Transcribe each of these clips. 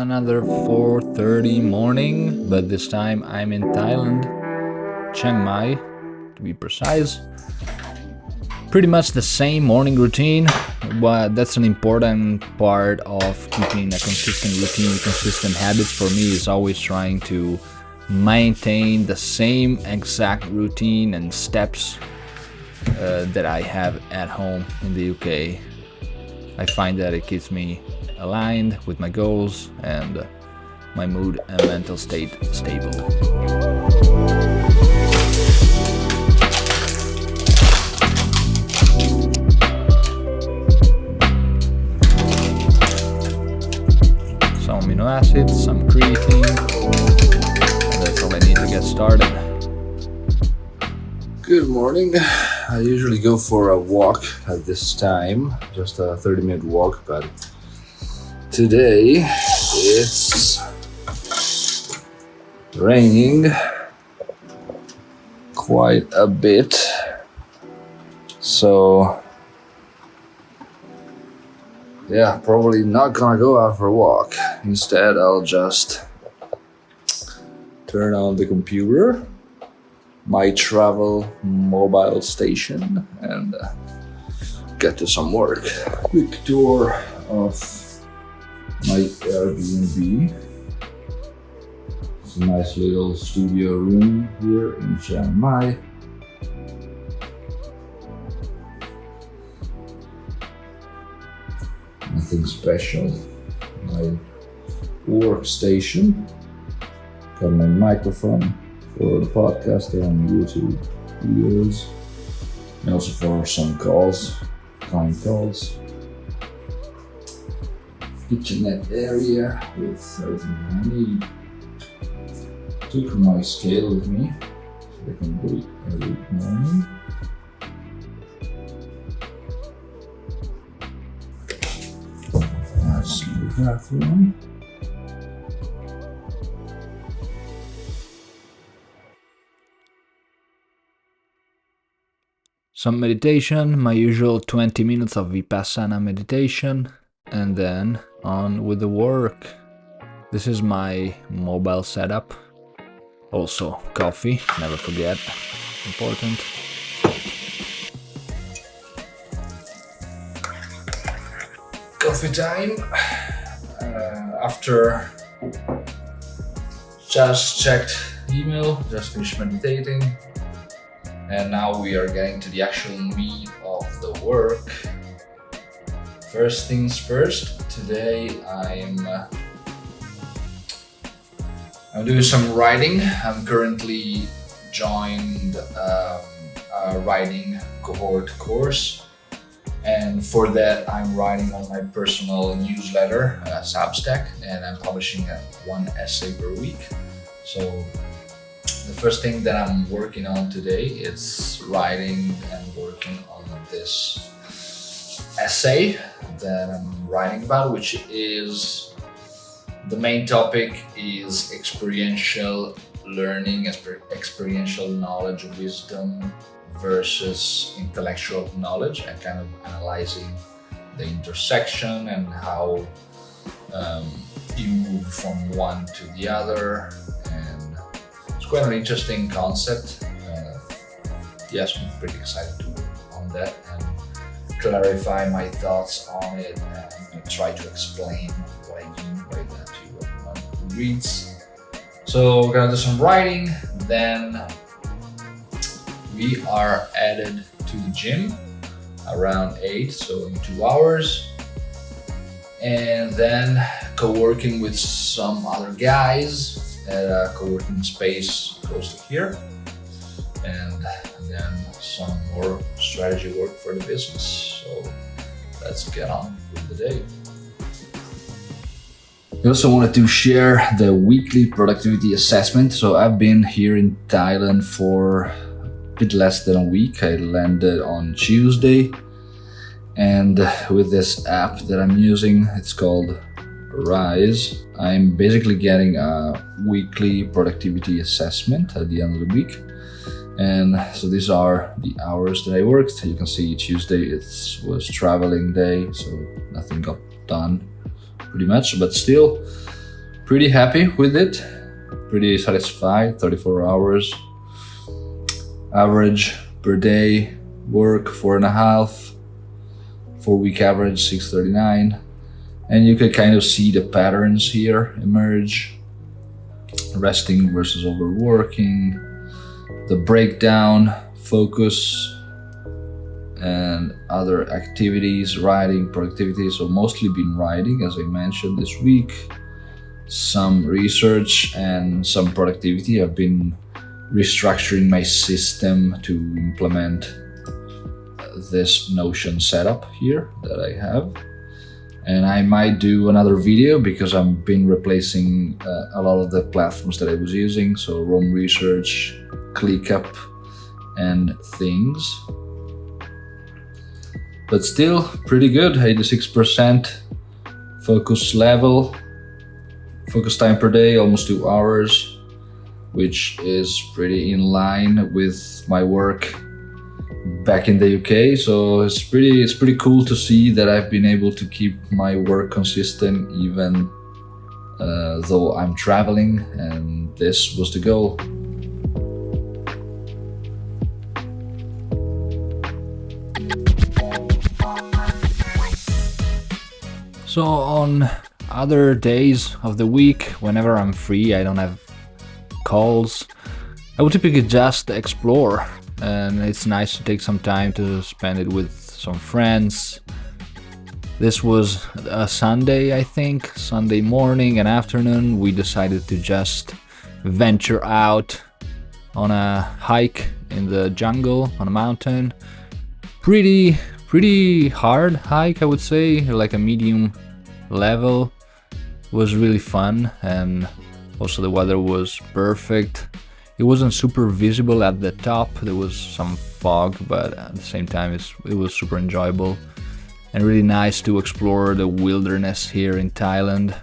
another 4:30 morning, but this time I'm in Thailand, Chiang Mai to be precise. Pretty much the same morning routine, but that's an important part of keeping a consistent routine, consistent habits. For me is always trying to maintain the same exact routine and steps that I have at home in the UK. I find that it keeps me aligned with my goals and my mood and mental state stable. Some amino acids, some creatine, and that's all I need to get started. Good morning. I usually go for a walk at this time, just a 30-minute walk, but today it's raining quite a bit, so yeah, probably not gonna go out for a walk. Instead, I'll just turn on the computer, my travel mobile station, and get to some work. Quick tour of my AirBnB. It's a nice little studio room here in Chiang Mai. Nothing special. My workstation. Got my microphone for the podcast on YouTube videos, and also for some calls, client calls. Kitchenette area with everything I need. Took my scale with me so I can do it every morning. That's the bathroom. Some meditation, my usual 20 minutes of Vipassana meditation, and then on with the work. This is my mobile setup. Also coffee, never forget, important. Coffee time. After just checked email, just finished meditating. And now we are getting to the actual meat of the work. First things first, today I'm doing some writing. I'm currently joined a writing cohort course. And for that, I'm writing on my personal newsletter, Substack, and I'm publishing one essay per week. So the first thing that I'm working on today is writing and working on this essay that I'm writing about, which is the main topic is experiential learning, experiential knowledge, wisdom versus intellectual knowledge, and kind of analyzing the intersection and how you move from one to the other. It's quite an interesting concept. Yes, I'm pretty excited to work on that and clarify my thoughts on it and try to explain what I mean by that to anyone who reads. So we're gonna do some writing, then we are headed to the gym around 8, so in 2 hours. And then co-working with some other guys at a co-working space close to here, and then some more strategy work for the business. So let's get on with the day. I also wanted to share the weekly productivity assessment. So I've been here in Thailand for a bit less than a week. I landed on Tuesday, and with this app that I'm using, it's called Rise, I'm basically getting a weekly productivity assessment at the end of the week. And so these are the hours that I worked. You can see Tuesday was traveling day, so nothing got done pretty much, but still pretty happy with it, pretty satisfied. 34 hours average per day, work 4.5, 4-week average 639. And you can kind of see the patterns here emerge: resting versus overworking, the breakdown, focus, and other activities, writing, productivity. So mostly been writing, as I mentioned, this week. Some research and some productivity. I've been restructuring my system to implement this Notion setup here that I have. And I might do another video because I've been replacing a lot of the platforms that I was using. So Roam Research, ClickUp, and things. But still pretty good, 86% focus level. Focus time per day, almost 2 hours, which is pretty in line with my work back in the UK. So it's pretty cool to see that I've been able to keep my work consistent even though I'm traveling, and this was the goal. So on other days of the week, whenever I'm free, I don't have calls, I would typically just explore, and it's nice to take some time to spend it with some friends. This was a Sunday, I think, Sunday morning and afternoon. We decided to just venture out on a hike in the jungle, on a mountain. Pretty hard hike, I would say, like a medium level. It was really fun, and also the weather was perfect. It wasn't super visible at the top, there was some fog, but at the same time it was super enjoyable and really nice to explore the wilderness here in Thailand.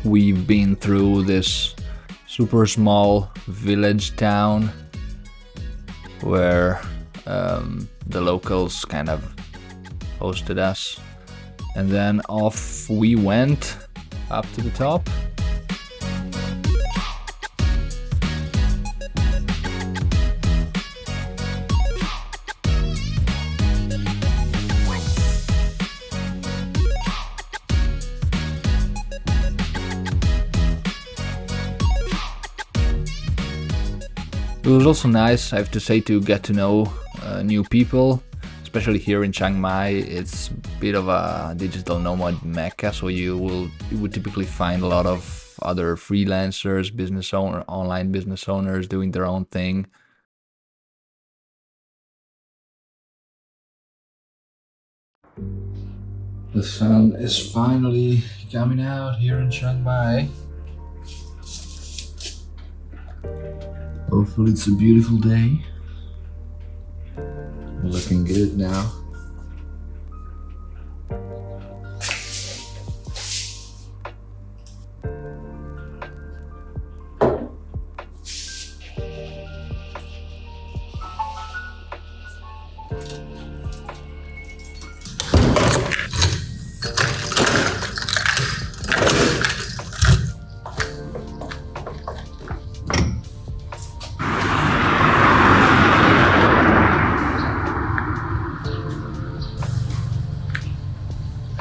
We've been through this super small village town where the locals kind of hosted us, and then off we went up to the top. It was also nice, I have to say, to get to know new people, especially here in Chiang Mai. It's a bit of a digital nomad mecca, so you would typically find a lot of other freelancers, online business owners doing their own thing. The sun is finally coming out here in Chiang Mai. Hopefully it's a beautiful day. Looking good now.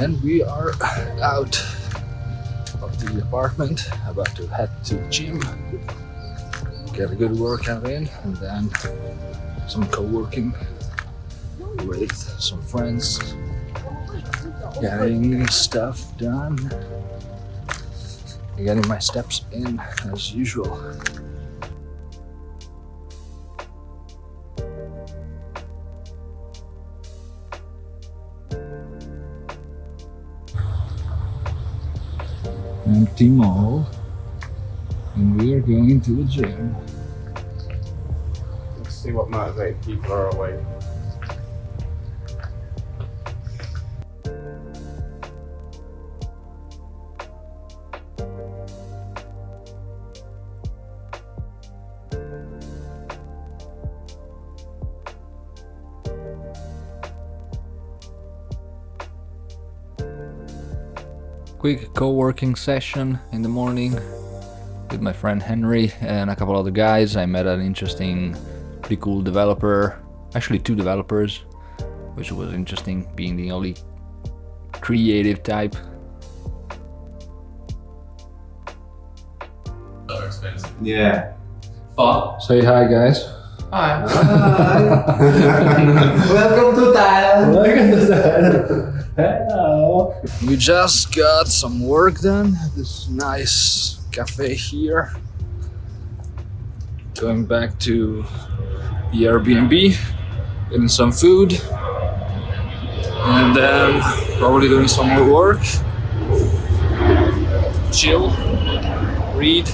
And we are out of the apartment, about to head to the gym, get a good workout in, and then some co-working with some friends, getting stuff done, getting my steps in as usual. Empty mall, and we are going to the gym. Let's see what motivated people are awake. quick co-working session in the morning with my friend Henry and a couple other guys. I met an interesting, pretty cool developer, actually 2 developers, which was interesting, being the only creative type. So expensive. Yeah. But Say hi, guys. hi. Welcome to Thailand. Welcome to Thailand. Hello. We just got some work done at this nice cafe here. Going back to the Airbnb, getting some food, and then probably doing some more work. Chill, read,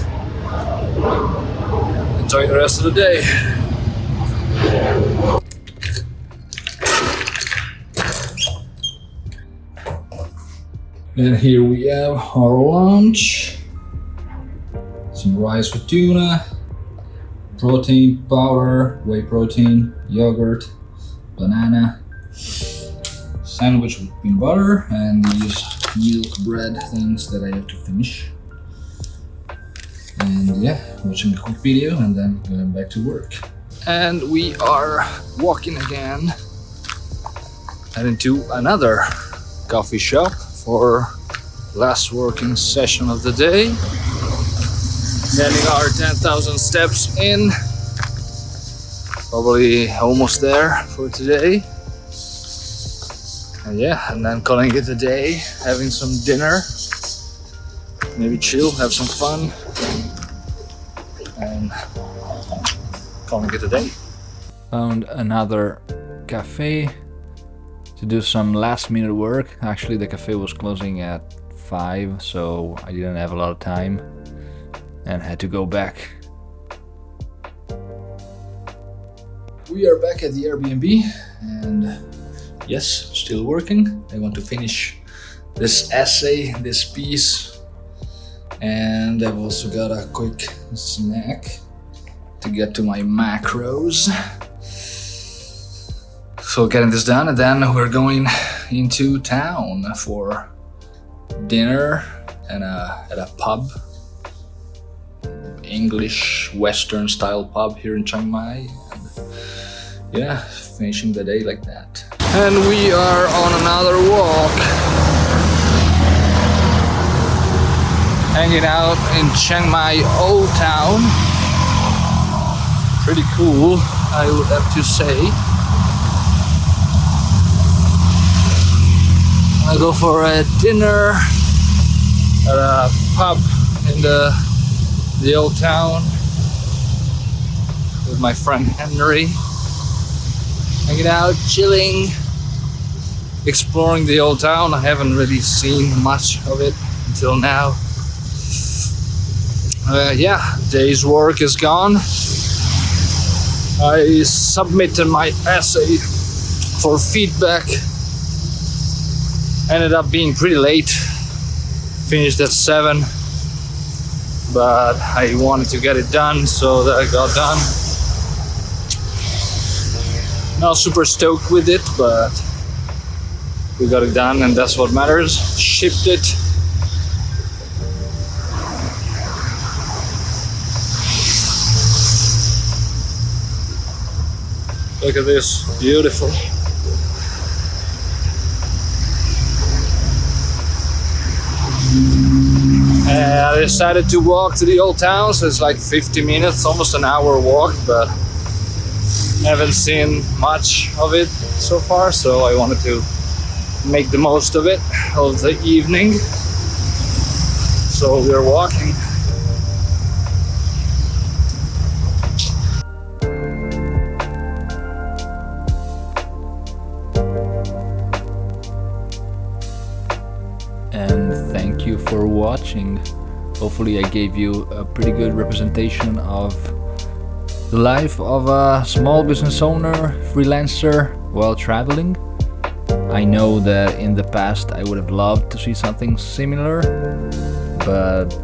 enjoy the rest of the day. And here we have our lunch. Some rice with tuna, protein powder, whey protein, yogurt, banana, sandwich with peanut butter, and these milk bread things that I have to finish. And yeah, watching a quick video and then going back to work. And we are walking again, heading to another coffee shop for last working session of the day. Getting our 10,000 steps in, probably almost there for today. And yeah, and then calling it a day, having some dinner, maybe chill, have some fun, and calling it a day. Found another cafe to do some last minute work. Actually, the cafe was closing at 5, so I didn't have a lot of time and had to go back. We are back at the Airbnb and yes, still working. I want to finish this essay, this piece, and I've also got a quick snack to get to my macros. So getting this done, and then we're going into town for dinner and at a pub, English Western style pub here in Chiang Mai. And yeah, finishing the day like that. And we are on another walk, hanging out in Chiang Mai Old Town. Pretty cool, I would have to say. I go for a dinner at a pub in the old town with my friend Henry, hanging out, chilling, exploring the old town. I haven't really seen much of it until now. Yeah, day's work is gone. I submitted my essay for feedback. Ended up being pretty late, finished at 7, but I wanted to get it done, so that I got done. Not super stoked with it, but we got it done and that's what matters. Shipped it. Look at this, beautiful. I decided to walk to the old town, so it's like 50 minutes, almost an hour walk, but I haven't seen much of it so far, so I wanted to make the most of it, of the evening. So we're walking. And thank you for watching. Hopefully I gave you a pretty good representation of the life of a small business owner, freelancer while traveling. I know that in the past I would have loved to see something similar, but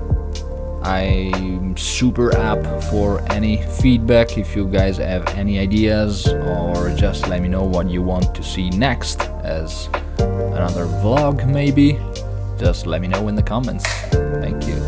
I'm super up for any feedback. If you guys have any ideas, or just let me know what you want to see next as another vlog maybe, just let me know in the comments. Thank you.